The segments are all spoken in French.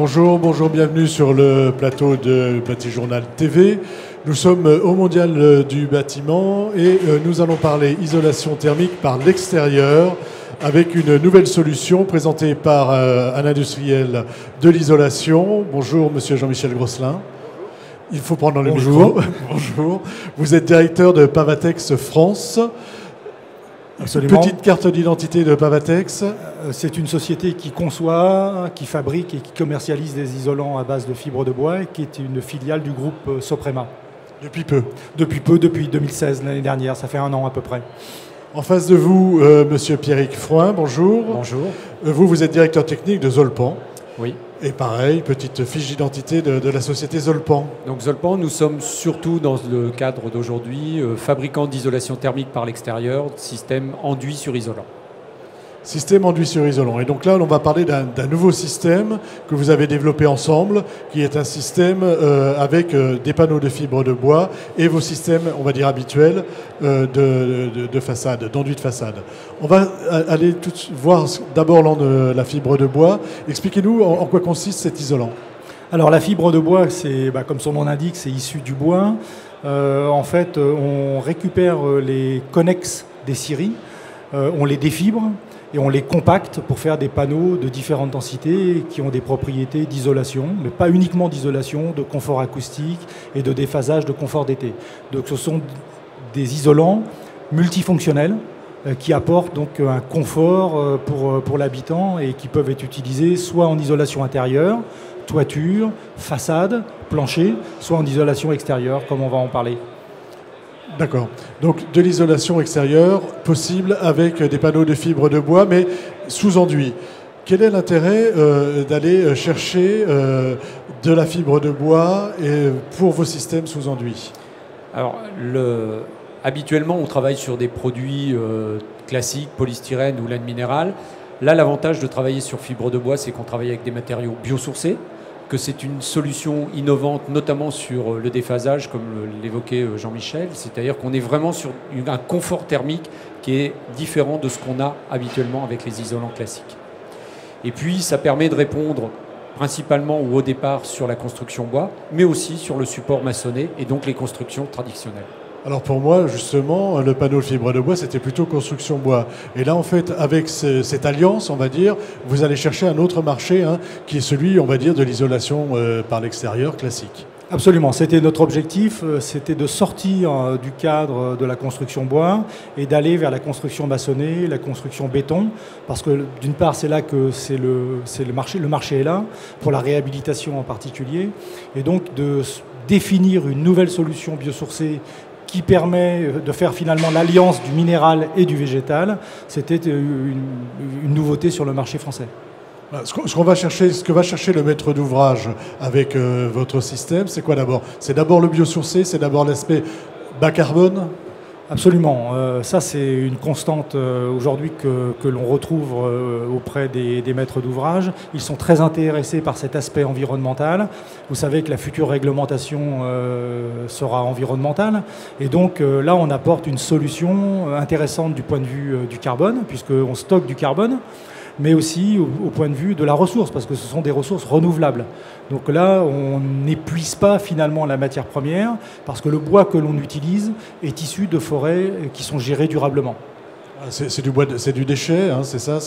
Bonjour, bonjour, bienvenue sur le plateau de Bâti Journal TV. Nous sommes au Mondial du bâtiment et nous allons parler isolation thermique par l'extérieur avec une nouvelle solution présentée par un industriel de l'isolation. Bonjour, monsieur Jean-Michel Grosselin. Il faut prendre le micro. Bonjour. Vous êtes directeur de Pavatex France. Absolument. Petite carte d'identité de Pavatex. C'est une société qui conçoit, qui fabrique et qui commercialise des isolants à base de fibres de bois et qui est une filiale du groupe Soprema. Depuis peu. Depuis 2016, l'année dernière, ça fait un an à peu près. En face de vous, monsieur Pierrick Frouin, bonjour. Bonjour. Vous êtes directeur technique de Zolpan. Oui. Et pareil, petite fiche d'identité de la société Zolpan. Donc Zolpan, nous sommes surtout dans le cadre d'aujourd'hui fabricant d'isolation thermique par l'extérieur, système enduit sur isolant. Système enduit sur isolant. Et donc là, on va parler d'un nouveau système que vous avez développé ensemble, qui est un système avec des panneaux de fibres de bois et vos systèmes, on va dire, habituels de façade, d'enduit de façade. On va aller voir d'abord la fibre de bois. Expliquez-nous en quoi consiste cet isolant. Alors la fibre de bois, c'est, comme son nom l'indique, c'est issu du bois. En fait, on récupère les connexes des scieries, on les défibre, et on les compacte pour faire des panneaux de différentes densités qui ont des propriétés d'isolation, mais pas uniquement d'isolation, de confort acoustique et de déphasage de confort d'été. Donc ce sont des isolants multifonctionnels qui apportent donc un confort pour l'habitant et qui peuvent être utilisés soit en isolation intérieure, toiture, façade, plancher, soit en isolation extérieure, comme on va en parler. D'accord. Donc de l'isolation extérieure possible avec des panneaux de fibres de bois, mais sous enduit. Quel est l'intérêt d'aller chercher de la fibre de bois pour vos systèmes sous enduit? Alors, habituellement, on travaille sur des produits classiques, polystyrène ou laine minérale. Là, l'avantage de travailler sur fibre de bois, c'est qu'on travaille avec des matériaux biosourcés, que c'est une solution innovante, notamment sur le déphasage, comme l'évoquait Jean-Michel. C'est-à-dire qu'on est vraiment sur un confort thermique qui est différent de ce qu'on a habituellement avec les isolants classiques. Et puis, ça permet de répondre principalement ou au départ sur la construction bois, mais aussi sur le support maçonné et donc les constructions traditionnelles. Alors pour moi, justement, le panneau de fibre de bois, c'était plutôt construction bois. Et là, en fait, avec cette alliance, on va dire, vous allez chercher un autre marché, qui est celui, on va dire, de l'isolation par l'extérieur classique. Absolument, c'était notre objectif, c'était de sortir du cadre de la construction bois et d'aller vers la construction maçonnée, la construction béton, parce que d'une part, c'est là que le marché est là, pour la réhabilitation en particulier, et donc de définir une nouvelle solution biosourcée qui permet de faire finalement l'alliance du minéral et du végétal, c'était une nouveauté sur le marché français. Ce que va chercher le maître d'ouvrage avec votre système, c'est quoi d'abord? C'est d'abord le biosourcé, c'est d'abord l'aspect bas carbone? Absolument. Ça, c'est une constante aujourd'hui que l'on retrouve auprès des maîtres d'ouvrage. Ils sont très intéressés par cet aspect environnemental. Vous savez que la future réglementation sera environnementale. Et donc là, on apporte une solution intéressante du point de vue du carbone, puisqu'on stocke du carbone, mais aussi au point de vue de la ressource, parce que ce sont des ressources renouvelables. Donc là, on n'épuise pas finalement la matière première, parce que le bois que l'on utilise est issu de forêts qui sont gérées durablement. C'est du bois, c'est du déchet, c'est ça.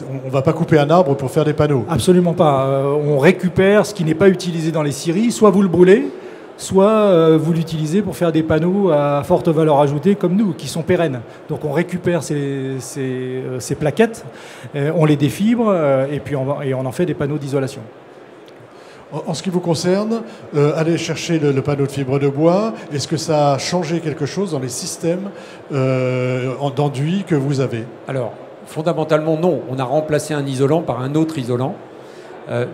On ne va pas couper un arbre pour faire des panneaux. Absolument pas. On récupère ce qui n'est pas utilisé dans les scieries, soit vous le brûlez, soit vous l'utilisez pour faire des panneaux à forte valeur ajoutée comme nous, qui sont pérennes. Donc on récupère ces plaquettes, on les défibre et puis on en fait des panneaux d'isolation. En ce qui vous concerne, aller chercher le panneau de fibre de bois, est-ce que ça a changé quelque chose dans les systèmes d'enduit que vous avez? Alors, fondamentalement, non. On a remplacé un isolant par un autre isolant.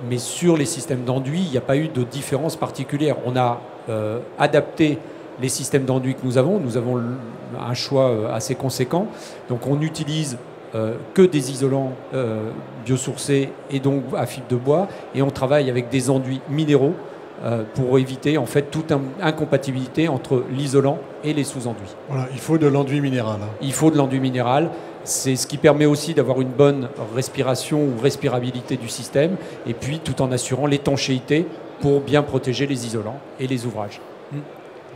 Mais sur les systèmes d'enduit, il n'y a pas eu de différence particulière. On a adapté les systèmes d'enduit que nous avons. Nous avons un choix assez conséquent. Donc on n'utilise que des isolants biosourcés et donc à fibre de bois. Et on travaille avec des enduits minéraux pour éviter en fait toute incompatibilité entre l'isolant et les sous-enduits. Voilà, il faut de l'enduit minéral. Il faut de l'enduit minéral. C'est ce qui permet aussi d'avoir une bonne respiration ou respirabilité du système, et puis tout en assurant l'étanchéité pour bien protéger les isolants et les ouvrages.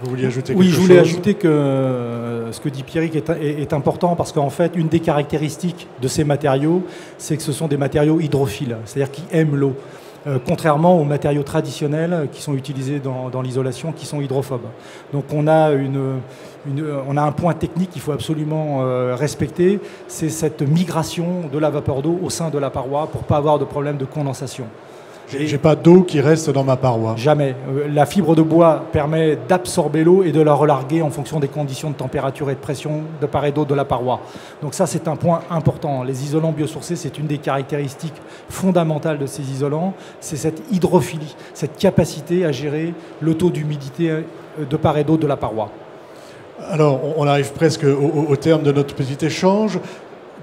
Vous vouliez ajouter quelque chose ? Oui, je voulais ajouter que ce que dit Pierrick est important parce qu'en fait, une des caractéristiques de ces matériaux, c'est que ce sont des matériaux hydrophiles, c'est-à-dire qui aiment l'eau, contrairement aux matériaux traditionnels qui sont utilisés dans l'isolation, qui sont hydrophobes. Donc on a un point technique qu'il faut absolument respecter, c'est cette migration de la vapeur d'eau au sein de la paroi pour ne pas avoir de problème de condensation. J'ai pas d'eau qui reste dans ma paroi. Jamais. La fibre de bois permet d'absorber l'eau et de la relarguer en fonction des conditions de température et de pression de part et d'autre de la paroi. Donc ça, c'est un point important. Les isolants biosourcés, c'est une des caractéristiques fondamentales de ces isolants. C'est cette hydrophilie, cette capacité à gérer le taux d'humidité de part et d'autre de la paroi. Alors, on arrive presque au terme de notre petit échange.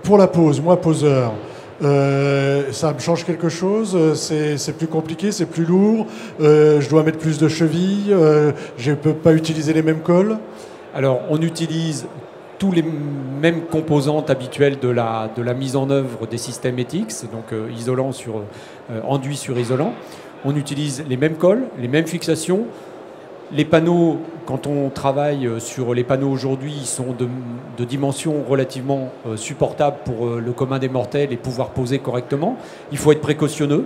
Pour la pose, moi, poseur, ça me change quelque chose, c'est plus compliqué, c'est plus lourd, je dois mettre plus de chevilles, je ne peux pas utiliser les mêmes cols. Alors on utilise tous les mêmes composantes habituelles de la mise en œuvre des systèmes ETICS, donc isolant sur enduit sur isolant. On utilise les mêmes cols, les mêmes fixations. Les panneaux, quand on travaille sur les panneaux aujourd'hui, ils sont de dimensions relativement supportables pour le commun des mortels et pouvoir poser correctement. Il faut être précautionneux,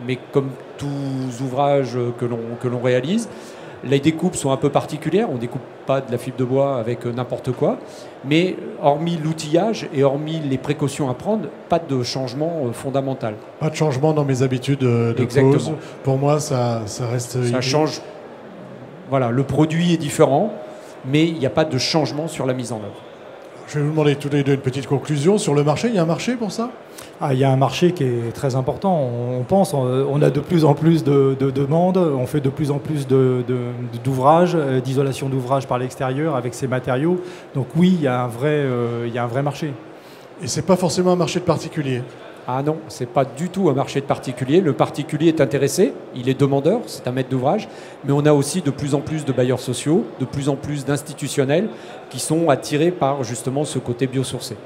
mais comme tous ouvrages que l'on réalise, les découpes sont un peu particulières. On ne découpe pas de la fibre de bois avec n'importe quoi. Mais hormis l'outillage et hormis les précautions à prendre, pas de changement fondamental. Pas de changement dans mes habitudes de pose. Pour moi, ça reste... Ça change... Voilà, le produit est différent, mais il n'y a pas de changement sur la mise en œuvre. Je vais vous demander tous les deux une petite conclusion. Sur le marché, il y a un marché pour ça ? Il y a un marché qui est très important. On a de plus en plus de demandes, on fait de plus en plus d'ouvrages, d'isolation d'ouvrages par l'extérieur avec ces matériaux. Donc oui, il y a un vrai marché. Et ce n'est pas forcément un marché de particulier ? Ah non, ce n'est pas du tout un marché de particulier. Le particulier est intéressé, il est demandeur, c'est un maître d'ouvrage, mais on a aussi de plus en plus de bailleurs sociaux, de plus en plus d'institutionnels qui sont attirés par justement ce côté biosourcé.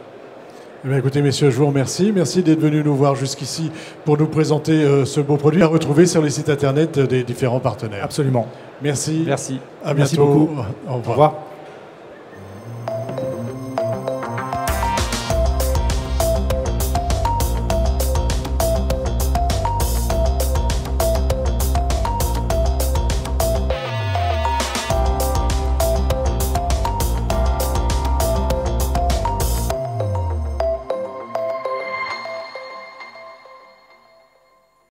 Eh bien, écoutez, messieurs, je vous remercie. Merci d'être venus nous voir jusqu'ici pour nous présenter ce beau produit à retrouver sur les sites internet des différents partenaires. Absolument. Merci. Merci. À bientôt. Merci beaucoup. Au revoir. Au revoir.